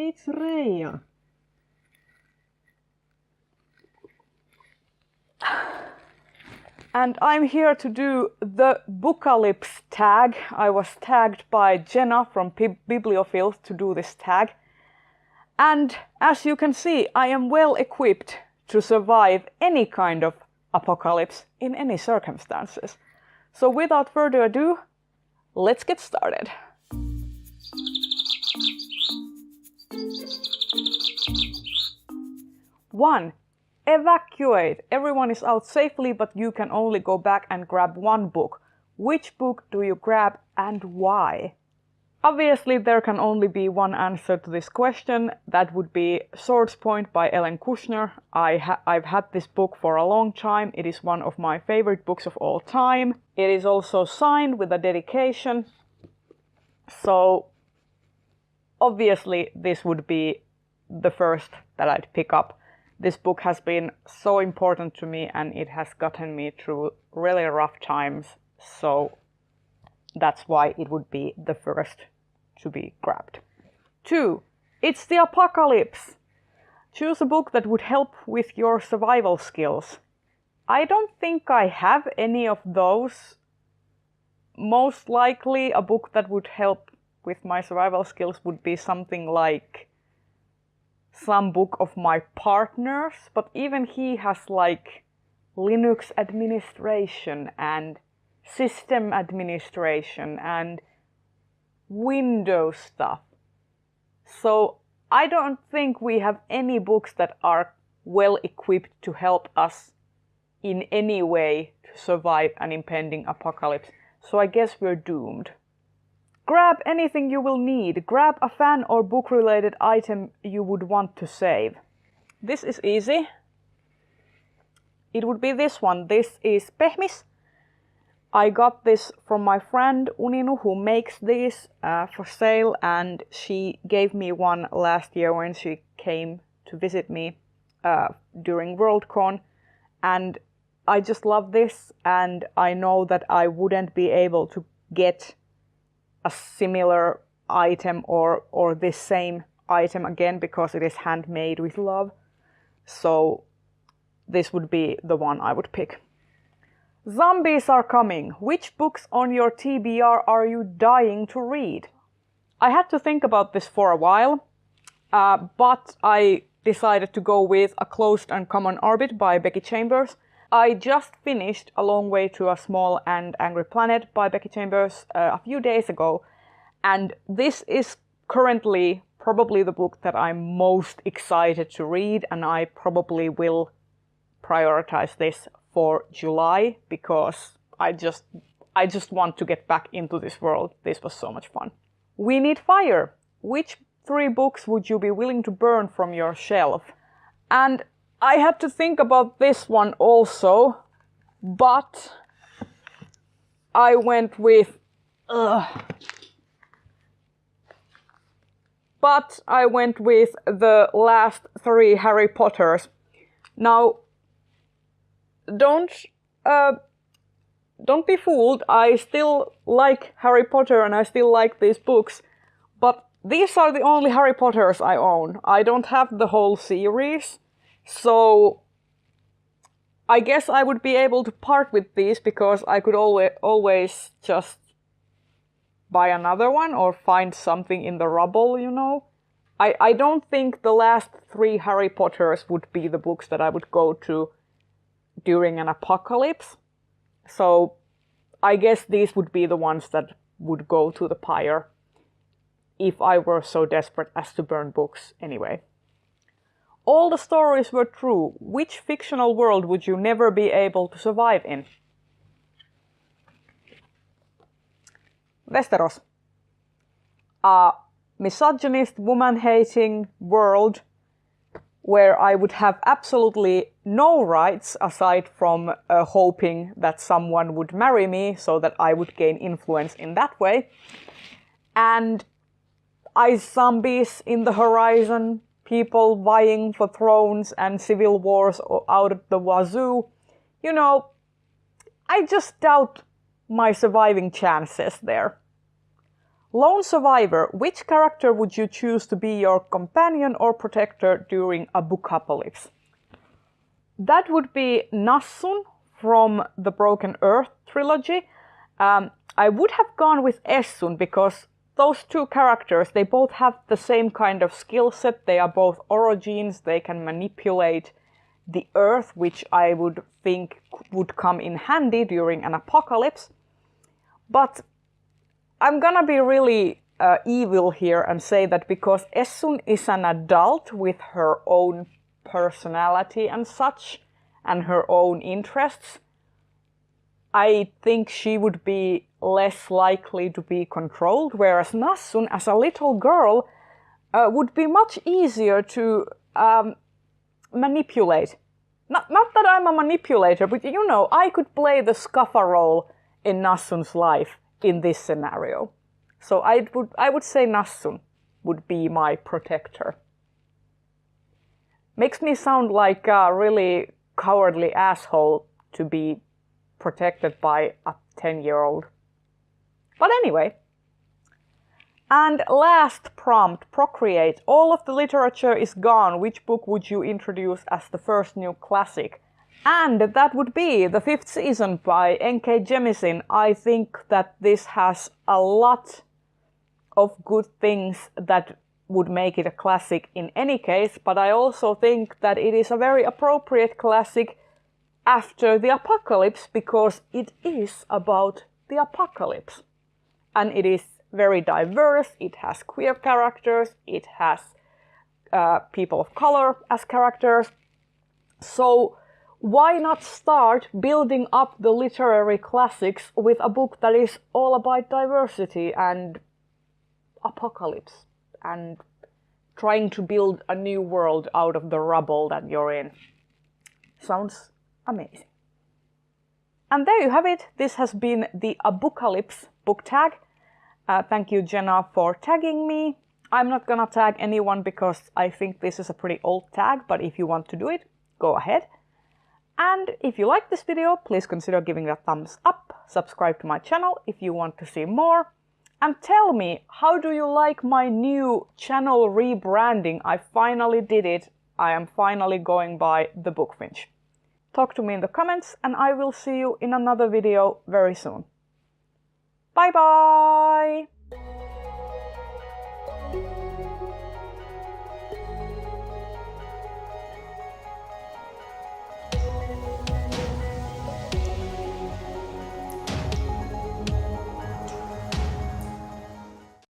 It's Reija. And I'm here to do the Abookalypse tag. I was tagged by Jenna from Bibliofilth to do this tag. And as you can see, I am well equipped to survive any kind of apocalypse in any circumstances. So without further ado, let's get started. One, evacuate. Everyone is out safely, but you can only go back and grab one book. Which book do you grab and why? Obviously, there can only be one answer to this question. That would be Swords Point by Ellen Kushner. I've had this book for a long time. It is one of my favorite books of all time. It is also signed with a dedication. So, obviously, this would be the first that I'd pick up. This book has been so important to me and it has gotten me through really rough times. So, that's why it would be the first to be grabbed. 2. It's the apocalypse. Choose a book that would help with your survival skills. I don't think I have any of those. Most likely a book that would help with my survival skills would be something like some book of my partner's, but even he has like Linux administration and system administration and Windows stuff. So I don't think we have any books that are well equipped to help us in any way to survive an impending apocalypse. So I guess we're doomed. Grab anything you will need. Grab a fan or book related item you would want to save. This is easy. It would be this one. This is Pehmis. I got this from my friend Uninu, who makes these for sale, and she gave me one last year when she came to visit me during Worldcon. And I just love this, and I know that I wouldn't be able to get a similar item or this same item again because it is handmade with love. So this would be the one I would pick. Zombies are coming. Which books on your TBR are you dying to read? I had to think about this for a while, but I decided to go with A Closed and Common Orbit by Becky Chambers. I just finished A Long Way to a Small and Angry Planet by Becky Chambers a few days ago, and this is currently probably the book that I'm most excited to read, and I probably will prioritize this for July because I just want to get back into this world. This was so much fun. We Need Fire. Which 3 books would you be willing to burn from your shelf? And I had to think about this one also, but I went with the last 3 Harry Potters. Now, don't be fooled. I still like Harry Potter and I still like these books, but these are the only Harry Potters I own. I don't have the whole series, so I guess I would be able to part with these because I could always just buy another one or find something in the rubble, you know. I don't think the last 3 Harry Potters would be the books that I would go to during an apocalypse. So I guess these would be the ones that would go to the pyre if I were so desperate as to burn books anyway. All the stories were true. Which fictional world would you never be able to survive in? Westeros. A misogynist, woman-hating world where I would have absolutely no rights aside from hoping that someone would marry me so that I would gain influence in that way. And ice zombies in the horizon, people vying for thrones and civil wars out of the wazoo. You know, I just doubt my surviving chances there. Lone survivor, which character would you choose to be your companion or protector during Abookalypse? That would be Nassun from the Broken Earth trilogy. I would have gone with Essun because those two characters, they both have the same kind of skill set. They are both orogenes. They can manipulate the earth, which I would think would come in handy during an apocalypse. But I'm gonna be really evil here and say that because Essun is an adult with her own personality and such, and her own interests, I think she would be less likely to be controlled, whereas Nassun, as a little girl, would be much easier to manipulate. Not that I'm a manipulator, but you know, I could play the scuffer role in Nassun's life in this scenario. So I would say Nassun would be my protector. Makes me sound like a really cowardly asshole to be protected by a 10-year-old. But anyway. And last prompt, procreate. All of the literature is gone. Which book would you introduce as the first new classic? And that would be the 5th season by N.K. Jemisin. I think that this has a lot of good things that would make it a classic in any case, but I also think that it is a very appropriate classic after the apocalypse because it is about the apocalypse. And it is very diverse, it has queer characters, it has people of color as characters. So why not start building up the literary classics with a book that is all about diversity and apocalypse and trying to build a new world out of the rubble that you're in? Sounds amazing. And there you have it. This has been the Abookalypse book tag. Thank you, Jenna, for tagging me. I'm not gonna tag anyone because I think this is a pretty old tag, but if you want to do it, go ahead. And if you like this video, please consider giving it a thumbs up, subscribe to my channel if you want to see more, and tell me, how do you like my new channel rebranding? I finally did it. I am finally going by the book Finch. Talk to me in the comments, and I will see you in another video very soon. Bye bye!